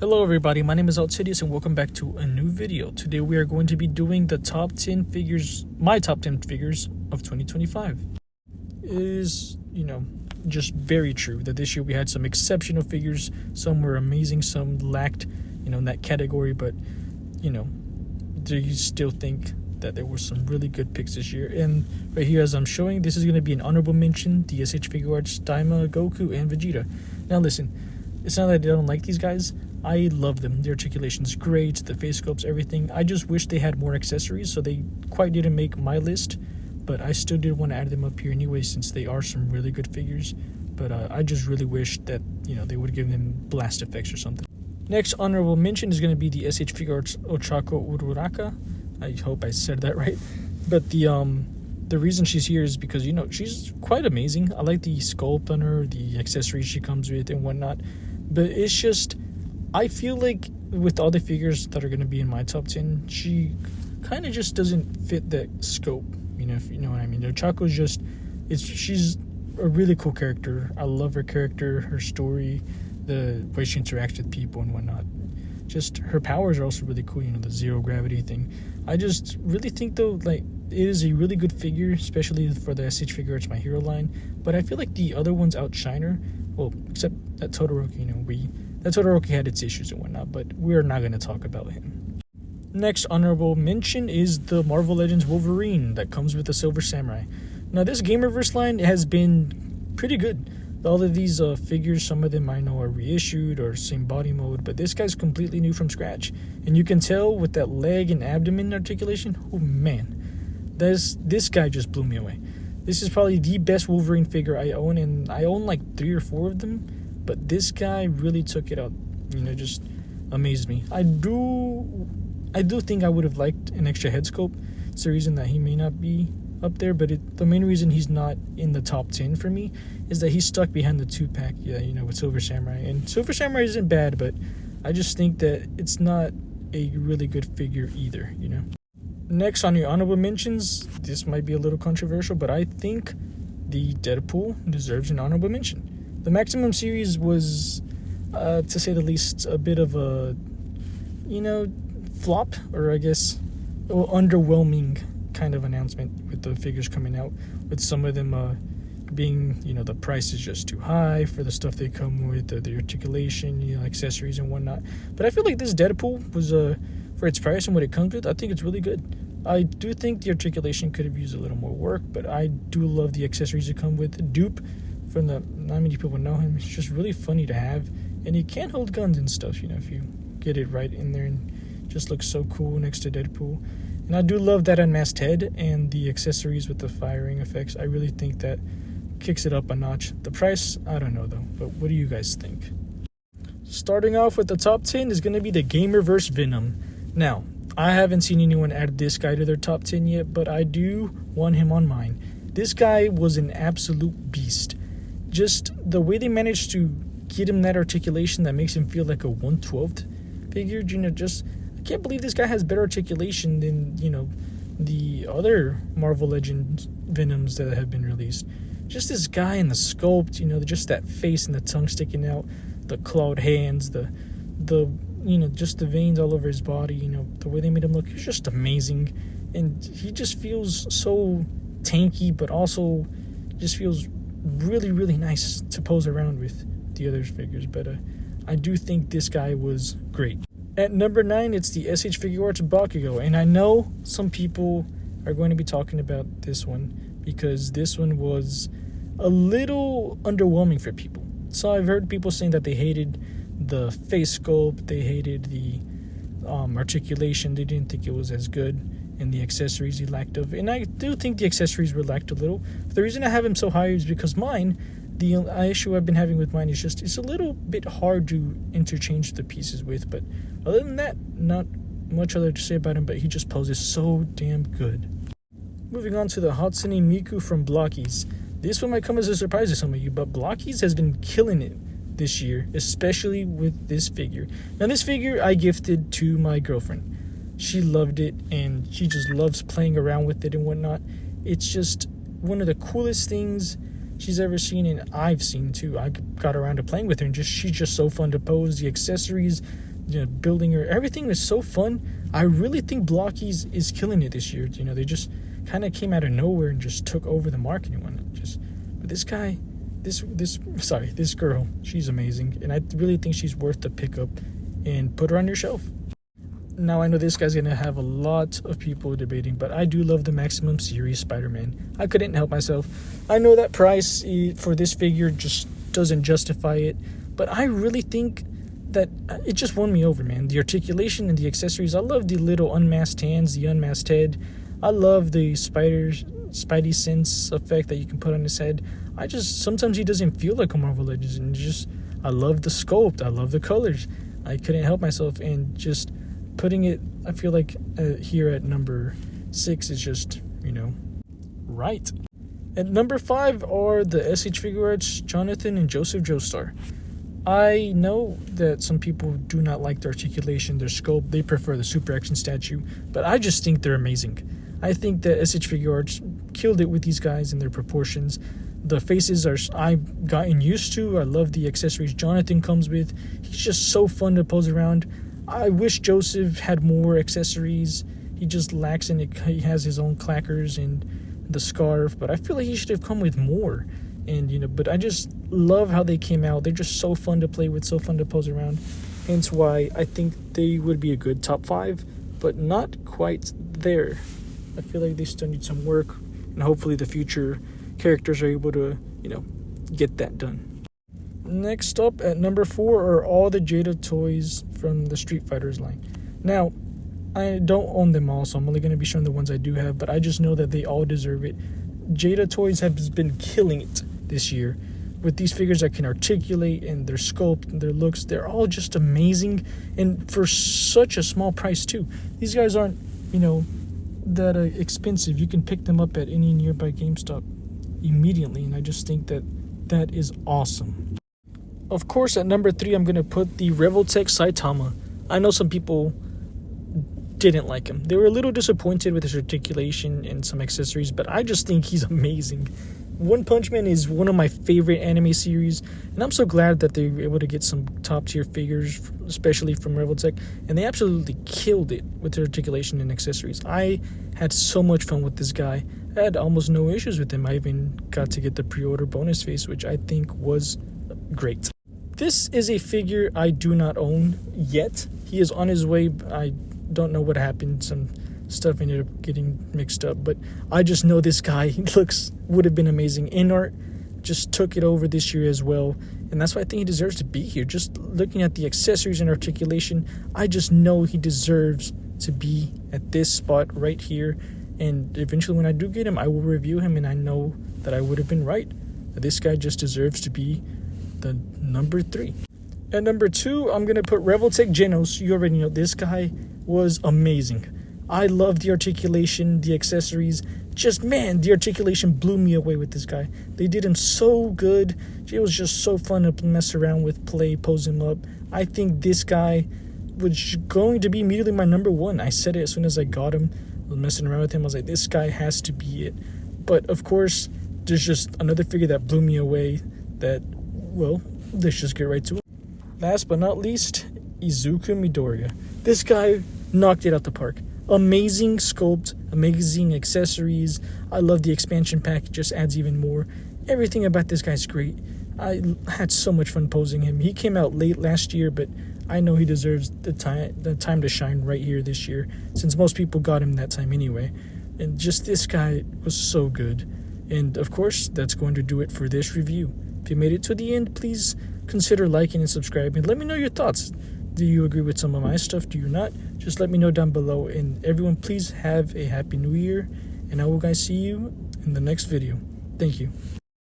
Hello everybody, my name is Altidius and welcome back to a new video. Today we are going to be doing the top 10 figures, my top 10 figures of 2025. It is, just very true that this year we had some exceptional figures. Some were amazing, some lacked, in that category, but, do you still think that there were some really good picks this year? And right here, as I'm showing, this is going to be an honorable mention, the SH Figuarts, Daima, Goku, and Vegeta. Now listen, it's not that I don't like these guys. I love them. Their articulation's great, the face sculpts, everything. I just wish they had more accessories, so they quite didn't make my list. But I still did want to add them up here anyway, since they are some really good figures. But I just really wish that, they would give them blast effects or something. Next honorable mention is going to be the SH Figuarts Ochako Uraraka. I hope I said that right. But the reason she's here is because, she's quite amazing. I like the sculpt on her, the accessories she comes with and whatnot. But it's just, I feel like with all the figures that are going to be in my top 10, she kind of just doesn't fit that scope, if you know what I mean. Chaco's just, she's a really cool character. I love her character, her story, the way she interacts with people and whatnot. Just her powers are also really cool, the zero gravity thing. I just really think, though, it is a really good figure, especially for the SH Figuarts My Hero line. But I feel like the other ones outshine her. Well, except that Todoroki, that Todoroki had its issues and whatnot, but we're not going to talk about him. Next honorable mention is the Marvel Legends Wolverine that comes with the Silver Samurai. Now, this Gamerverse line has been pretty good. All of these figures, some of them I know are reissued or same body mode, but this guy's completely new from scratch. And you can tell with that leg and abdomen articulation, oh man, this guy just blew me away. This is probably the best Wolverine figure I own, and I own like 3 or 4 of them, but this guy really took it out, just amazed me. I do think I would have liked an extra head sculpt. It's the reason that he may not be up there, but the main reason he's not in the top 10 for me is that he's stuck behind the 2-pack, with Silver Samurai. And Silver Samurai isn't bad, but I just think that it's not a really good figure either, Next on your honorable mentions, this might be a little controversial, but I think the Deadpool deserves an honorable mention. The Maximum series was, to say the least, a bit of a, flop, or I guess, underwhelming kind of announcement with the figures coming out, with some of them being, the price is just too high for the stuff they come with, the articulation, accessories and whatnot. But I feel like this Deadpool was, for its price and what it comes with, I think it's really good. I do think the articulation could have used a little more work, but I do love the accessories that come with. Dupe, from not many people know him, it's just really funny to have, and he can hold guns and stuff, if you get it right in there, and just looks so cool next to Deadpool. And I do love that unmasked head and the accessories with the firing effects. I really think that kicks it up a notch. The price, I don't know though, but what do you guys think? Starting off with the top 10 is going to be the Gamerverse Venom. Now, I haven't seen anyone add this guy to their top 10 yet, but I do want him on mine. This guy was an absolute beast. Just the way they managed to get him that articulation that makes him feel like a 1/12th figure, I can't believe this guy has better articulation than, the other Marvel Legends Venoms that have been released. Just this guy and the sculpt, just that face and the tongue sticking out, the clawed hands, just the veins all over his body, the way they made him look, he's just amazing. And he just feels so tanky, but also just feels really, really nice to pose around with the other figures. But I do think this guy was great. At number 9, it's the SH Figuarts Bakugo, and I know some people are going to be talking about this one because this one was a little underwhelming for people. So I've heard people saying that they hated the face sculpt, they hated the articulation, they didn't think it was as good, and the accessories he lacked of. And I do think the accessories were lacked a little. But the reason I have him so high is because the issue I've been having with mine is just it's a little bit hard to interchange the pieces with. But other than that, not much other to say about him, but he just poses so damn good. Moving on to the Hatsune Miku from Blockies. This one might come as a surprise to some of you, but Blockies has been killing it this year, especially with this figure. Now, this figure I gifted to my girlfriend. She loved it, and she just loves playing around with it and whatnot. It's just one of the coolest things she's ever seen, and I've seen too. I got around to playing with her, and she's just so fun to pose. The accessories, building her. Everything was so fun. I really think Blockies is killing it this year. They just kind of came out of nowhere and just took over the marketing one. But this guy, this girl, she's amazing, and I really think she's worth the pickup and put her on your shelf. Now, I know this guy's gonna have a lot of people debating, but I do love the Maximum Series Spider-Man. I couldn't help myself. I know that price for this figure just doesn't justify it, but I really think that it just won me over, man. The articulation and the accessories. I love the little unmasked hands, the unmasked head. I love the Spidey sense effect that you can put on his head. Sometimes he doesn't feel like a Marvel Legends, and I love the sculpt. I love the colors. I couldn't help myself, and just putting it, I feel like here at number 6 is just, right. At number 5 are the SH Figuarts Jonathan and Joseph Joestar. I know that some people do not like the articulation, their sculpt. They prefer the Super Action statue, but I just think they're amazing. I think that SH Figuarts killed it with these guys and their proportions. The faces I've gotten used to. I love the accessories Jonathan comes with. He's just so fun to pose around. I wish Joseph had more accessories. He just lacks in it. He has his own clackers and the scarf, but I feel like he should have come with more. And but I just love how they came out. They're just so fun to play with, so fun to pose around. Hence why I think they would be a good top 5, but not quite there. I feel like they still need some work, and hopefully the future characters are able to, get that done. Next up at number 4 are all the Jada toys from the Street Fighters line. Now, I don't own them all, so I'm only going to be showing the ones I do have, but I just know that they all deserve it. Jada toys have been killing it this year. With these figures that can articulate, and their sculpt and their looks, they're all just amazing, and for such a small price too. These guys aren't, that expensive. You can pick them up at any nearby GameStop immediately, and I just think that is awesome. Of course, at number 3, I'm going to put the Revoltech Saitama. I know some people didn't like him. They were a little disappointed with his articulation and some accessories, but I just think he's amazing. One Punch Man is one of my favorite anime series, and I'm so glad that they were able to get some top-tier figures, especially from Revoltech, and they absolutely killed it with their articulation and accessories. I had so much fun with this guy. I had almost no issues with him. I even got to get the pre-order bonus face, which I think was great. This is a figure I do not own yet. He is on his way. I don't know what happened. Some stuff ended up getting mixed up, but I just know this guy would have been amazing. InArt just took it over this year as well, and that's why I think he deserves to be here. Just looking at the accessories and articulation, I just know he deserves to be at this spot right here, and eventually when I do get him, I will review him, and I know that I would have been right. This guy just deserves to be the number 3. At number 2, I'm going to put Revoltech Genos. You already know this guy was amazing. I love the articulation, the accessories. The articulation blew me away with this guy. They did him so good. It was just so fun to mess around with, pose him up. I think this guy was going to be immediately my number 1. I said it as soon as I got him. I was messing around with him. I was like, this guy has to be it. But, of course, there's just another figure that blew me away let's just get right to it. Last but not least, Izuku Midoriya. This guy knocked it out the park. Amazing sculpt, amazing accessories. I love the expansion pack, it just adds even more. Everything about this guy's great. I had so much fun posing him. He came out late last year, but I know he deserves the time to shine right here this year, since most people got him that time anyway. And just this guy was so good. And of course, that's going to do it for this review. If you made it to the end, please consider liking and subscribing. Let me know your thoughts. Do you agree with some of my stuff? Do you not? Just let me know down below. And everyone, please have a happy new year. And I will guys see you in the next video. Thank you.